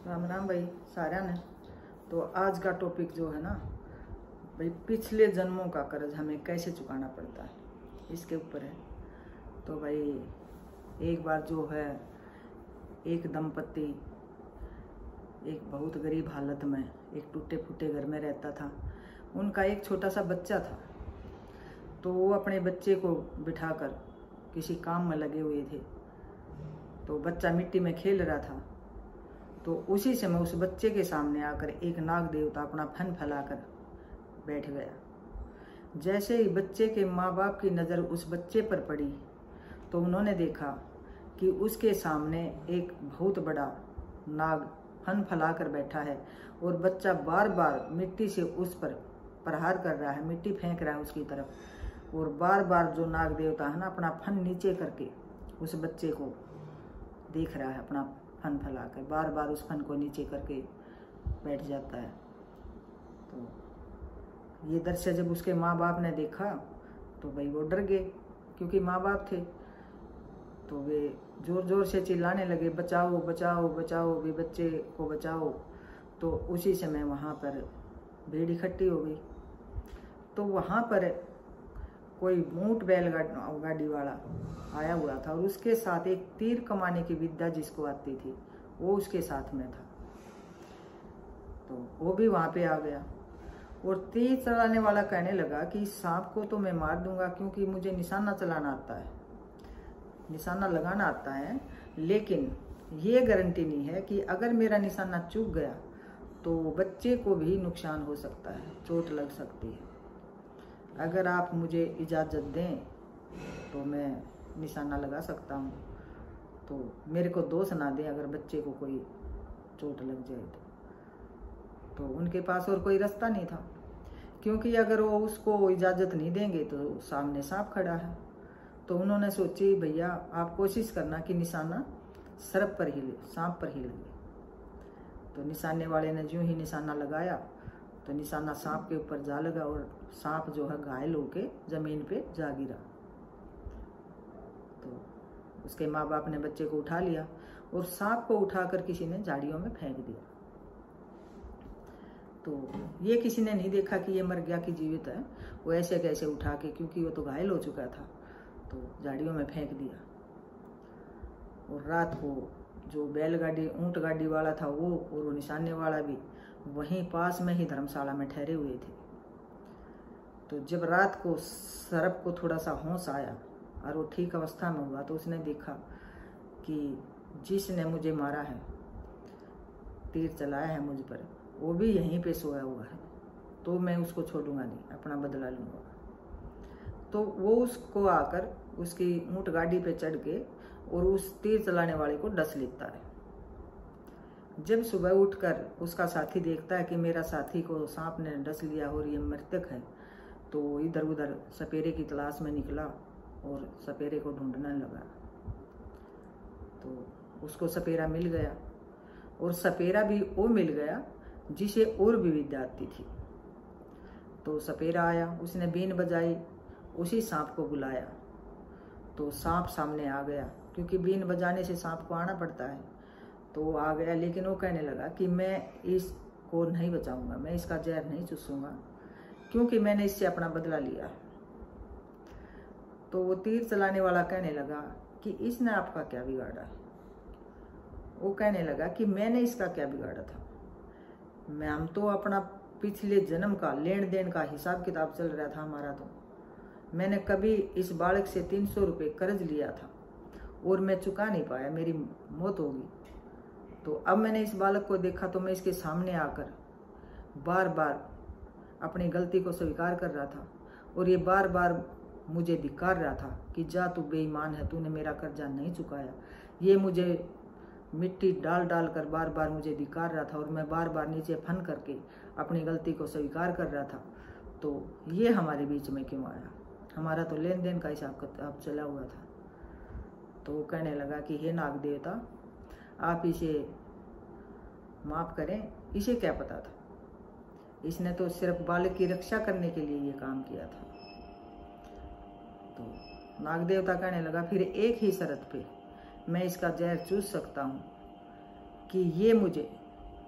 राम राम भाई सारा ने। तो आज का टॉपिक जो है ना भाई, पिछले जन्मों का कर्ज हमें कैसे चुकाना पड़ता है, इसके ऊपर है। तो भाई एक बार जो है, एक दंपति एक बहुत गरीब हालत में एक टूटे फूटे घर में रहता था। उनका एक छोटा सा बच्चा था। तो वो अपने बच्चे को बिठाकर किसी काम में लगे हुए थे। तो बच्चा मिट्टी में खेल रहा था। तो उसी समय उस बच्चे के सामने आकर एक नाग देवता अपना फन फैलाकर बैठ गया। जैसे ही बच्चे के माँ बाप की नज़र उस बच्चे पर पड़ी तो उन्होंने देखा कि उसके सामने एक बहुत बड़ा नाग फन फैलाकर बैठा है और बच्चा बार बार मिट्टी से उस पर प्रहार कर रहा है, मिट्टी फेंक रहा है उसकी तरफ। और बार बार जो नाग देवता है ना, अपना फन नीचे करके उस बच्चे को देख रहा है, अपना फन फैलाकर बार बार उस फन को नीचे करके बैठ जाता है। तो ये दृश्य जब उसके माँ बाप ने देखा तो भाई वो डर गए, क्योंकि माँ बाप थे। तो वे जोर जोर से चिल्लाने लगे, बचाओ बचाओ बचाओ, वे बच्चे को बचाओ। तो उसी समय वहाँ पर भीड़ इकट्ठी हो गई। तो वहाँ पर कोई ऊंट बैलगाड़ी वाला आया हुआ था और उसके साथ एक तीर कमाने की विद्या जिसको आती थी वो उसके साथ में था। तो वो भी वहाँ पे आ गया और तीर चलाने वाला कहने लगा कि सांप को तो मैं मार दूंगा, क्योंकि मुझे निशाना चलाना आता है, निशाना लगाना आता है, लेकिन ये गारंटी नहीं है कि अगर मेरा निशाना चूक गया तो बच्चे को भी नुकसान हो सकता है, चोट लग सकती है। अगर आप मुझे इजाज़त दें तो मैं निशाना लगा सकता हूँ, तो मेरे को दोष ना दें अगर बच्चे को कोई चोट लग जाए तो उनके पास और कोई रास्ता नहीं था, क्योंकि अगर वो उसको इजाज़त नहीं देंगे तो सामने सांप खड़ा है। तो उन्होंने सोची भैया आप कोशिश करना कि निशाना सर्प पर ही ले, सांप पर ही लगे। तो निशाने वाले ने यूं ही निशाना लगाया तो निशाना सांप के ऊपर जा लगा और सांप जो है घायल होके जमीन पे जा गिरा। तो उसके माँ बाप ने बच्चे को उठा लिया और सांप को उठाकर किसी ने झाड़ियों में फेंक दिया। तो ये किसी ने नहीं देखा कि ये मर गया कि जीवित है, वो ऐसे कैसे उठा के, क्योंकि वो तो घायल हो चुका था, तो झाड़ियों में फेंक दिया। और रात को जो बैलगाड़ी ऊंट गाड़ी वाला था वो और वो निशाने वाला भी वहीं पास में ही धर्मशाला में ठहरे हुए थे। तो जब रात को सर्प को थोड़ा सा होश आया और वो ठीक अवस्था में हुआ तो उसने देखा कि जिसने मुझे मारा है, तीर चलाया है मुझ पर, वो भी यहीं पे सोया हुआ है, तो मैं उसको छोड़ूंगा नहीं, अपना बदला लूँगा। तो वो उसको आकर उसकी ऊंट गाड़ी पे चढ़ के और उस तीर चलाने वाले को डस लेता है। जब सुबह उठकर उसका साथी देखता है कि मेरा साथी को सांप ने डस लिया और ये मृतक है, तो इधर उधर सपेरे की तलाश में निकला और सपेरे को ढूंढने लगा। तो उसको सपेरा मिल गया और सपेरा भी वो मिल गया जिसे और भी विद्या आती थी। तो सपेरा आया, उसने बीन बजाई, उसी सांप को बुलाया तो सांप सामने आ गया, क्योंकि बीन बजाने से सांप को आना पड़ता है। तो वो आ गया, लेकिन वो कहने लगा कि मैं इसको नहीं बचाऊंगा, मैं इसका जहर नहीं चूसूंगा, क्योंकि मैंने इससे अपना बदला लिया। तो वो तीर चलाने वाला कहने लगा कि इसने आपका क्या बिगाड़ा है। वो कहने लगा कि मैंने इसका क्या बिगाड़ा था, मैं हम तो अपना पिछले जन्म का लेन देन का हिसाब किताब चल रहा था हमारा। तो मैंने कभी इस बालक से 300 रुपये कर्ज लिया था और मैं चुका नहीं पाया, मेरी मौत होगी। तो अब मैंने इस बालक को देखा तो मैं इसके सामने आकर बार बार अपनी गलती को स्वीकार कर रहा था और ये बार बार मुझे धिक्कार रहा था कि जा तू बेईमान है, तूने मेरा कर्जा नहीं चुकाया। ये मुझे मिट्टी डाल डाल कर बार बार मुझे धिक्कार रहा था और मैं बार बार नीचे फन करके अपनी गलती को स्वीकार कर रहा था। तो ये हमारे बीच में क्यों आया, हमारा तो लेन देन का हिसाब किताब चला हुआ था। तो वो कहने लगा कि हे नाग देवता, आप इसे माफ़ करें, इसे क्या पता था, इसने तो सिर्फ बालक की रक्षा करने के लिए ये काम किया था। तो नाग देवता कहने लगा फिर एक ही शर्त पे मैं इसका जहर चूस सकता हूँ कि ये मुझे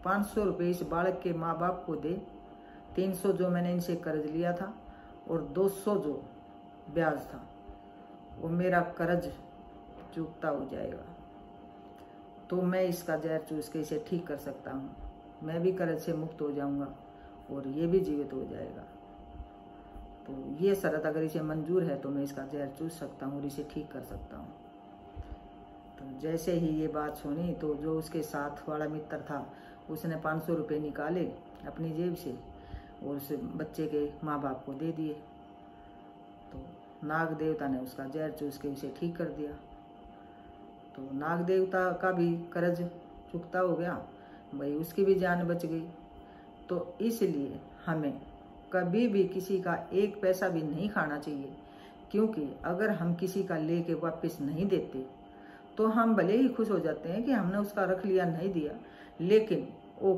500 रुपये इस बालक के माँ बाप को दे, 300 जो मैंने इनसे कर्ज लिया था और 200 जो ब्याज था, वो मेरा कर्ज चुकता हो जाएगा। तो मैं इसका जहर चूस के इसे ठीक कर सकता हूँ, मैं भी कर्ज से मुक्त हो जाऊँगा और ये भी जीवित हो जाएगा। तो ये शर्त अगर इसे मंजूर है तो मैं इसका जहर चूस सकता हूँ और इसे ठीक कर सकता हूँ। तो जैसे ही ये बात सुनी तो जो उसके साथ वाला मित्र था उसने 500 रुपये निकाले अपनी जेब से और उस बच्चे के माँ बाप को दे दिए। तो नाग देवता ने उसका जहर चूस के उसे ठीक कर दिया। तो नाग देवता का भी कर्ज चुकता हो गया, भाई उसकी भी जान बच गई। तो इसलिए हमें कभी भी किसी का एक पैसा भी नहीं खाना चाहिए, क्योंकि अगर हम किसी का लेके वापस नहीं देते तो हम भले ही खुश हो जाते हैं कि हमने उसका रख लिया, नहीं दिया, लेकिन वो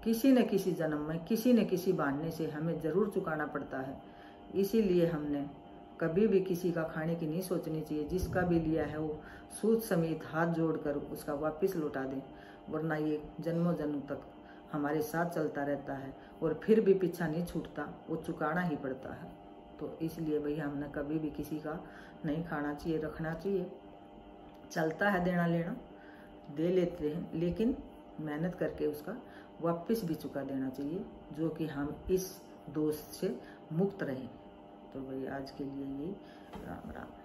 किसी न किसी जन्म में किसी न किसी बहाने से हमें ज़रूर चुकाना पड़ता है। इसीलिए हमने कभी भी किसी का खाने की नहीं सोचनी चाहिए। जिसका भी लिया है वो सूद समेत हाथ जोड़कर उसका वापस लौटा दें, वरना ये जन्मों जन्म तक हमारे साथ चलता रहता है और फिर भी पीछा नहीं छूटता, वो चुकाना ही पड़ता है। तो इसलिए भैया हमने कभी भी किसी का नहीं खाना चाहिए, रखना चाहिए। चलता है देना लेना, दे लेते हैं, लेकिन मेहनत करके उसका वापस भी चुका देना चाहिए, जो कि हम इस दोष से मुक्त रहें। तो भाई आज के लिए यही, राम राम।